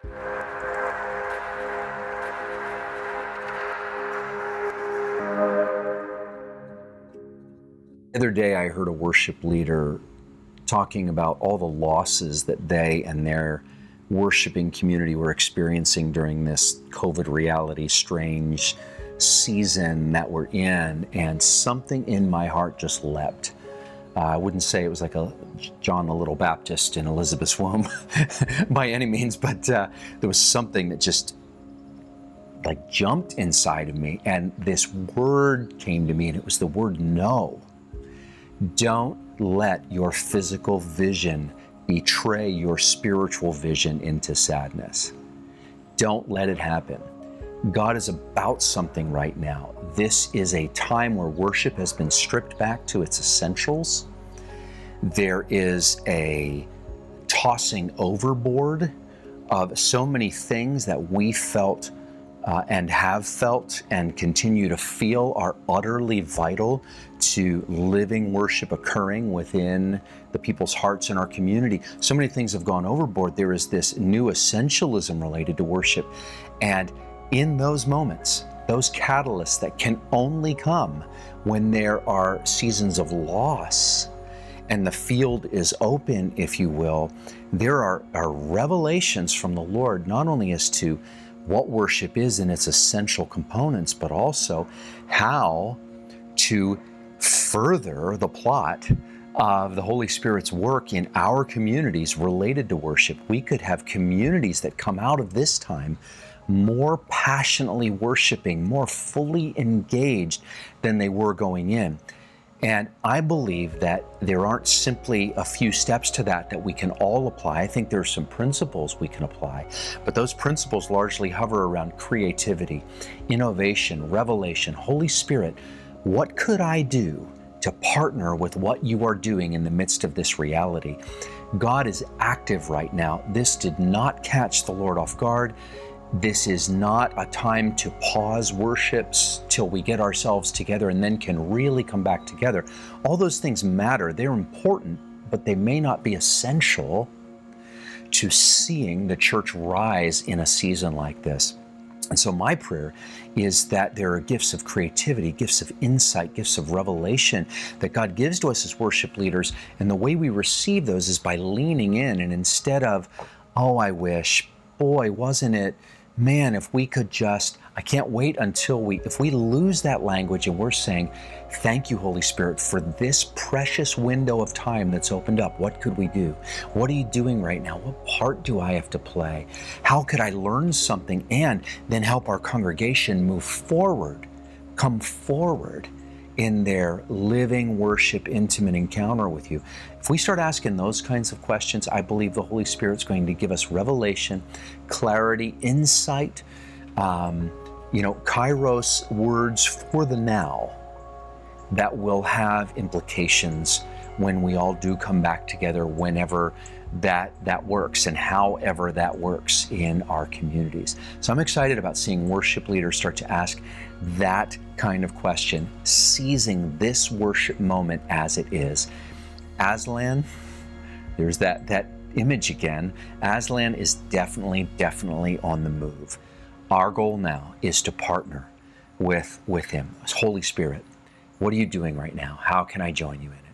The other day, I heard a worship leader talking about all the losses that they and their worshiping community were experiencing during this COVID reality strange season that we're in, and something in my heart just leapt. I wouldn't say it was like a John the Little Baptist in Elizabeth's womb by any means, but there was something that just like jumped inside of me, and this word came to me, and it was the word no. Don't let your physical vision betray your spiritual vision into sadness. Don't let it happen. God is about something right now. This is a time where worship has been stripped back to its essentials. There is a tossing overboard of so many things that we felt and have felt and continue to feel are utterly vital to living worship occurring within the people's hearts in our community. So many things have gone overboard. There is this new essentialism related to worship. And in those moments, those catalysts that can only come when there are seasons of loss and the field is open, if you will, there are revelations from the Lord, not only as to what worship is and its essential components, but also how to further the plot of the Holy Spirit's work in our communities related to worship. We could have communities that come out of this time more passionately worshiping, more fully engaged than they were going in. And I believe that there aren't simply a few steps to that we can all apply. I think there are some principles we can apply, but those principles largely hover around creativity, innovation, revelation. Holy Spirit, what could I do to partner with what you are doing in the midst of this reality? God is active right now. This did not catch the Lord off guard. This is not a time to pause worships till we get ourselves together and then can really come back together. All those things matter. They're important, but they may not be essential to seeing the church rise in a season like this. And so my prayer is that there are gifts of creativity, gifts of insight, gifts of revelation that God gives to us as worship leaders. And the way we receive those is by leaning in, and instead of, oh, I wish, boy, wasn't it, man, if we could just, I can't wait until if we lose that language and we're saying, thank you, Holy Spirit, for this precious window of time that's opened up. What could we do? What are you doing right now? What part do I have to play? How could I learn something and then help our congregation move forward, come forward in their living worship, intimate encounter with you? If we start asking those kinds of questions, I believe the Holy Spirit's going to give us revelation, clarity, insight, kairos words for the now that will have implications when we all do come back together, whenever that works and however that works in our communities. So I'm excited about seeing worship leaders start to ask that kind of question, seizing this worship moment as it is. Aslan, there's that image again. Aslan is definitely on the move. Our goal now is to partner with him. Holy Spirit, what are you doing right now? How can I join you in it?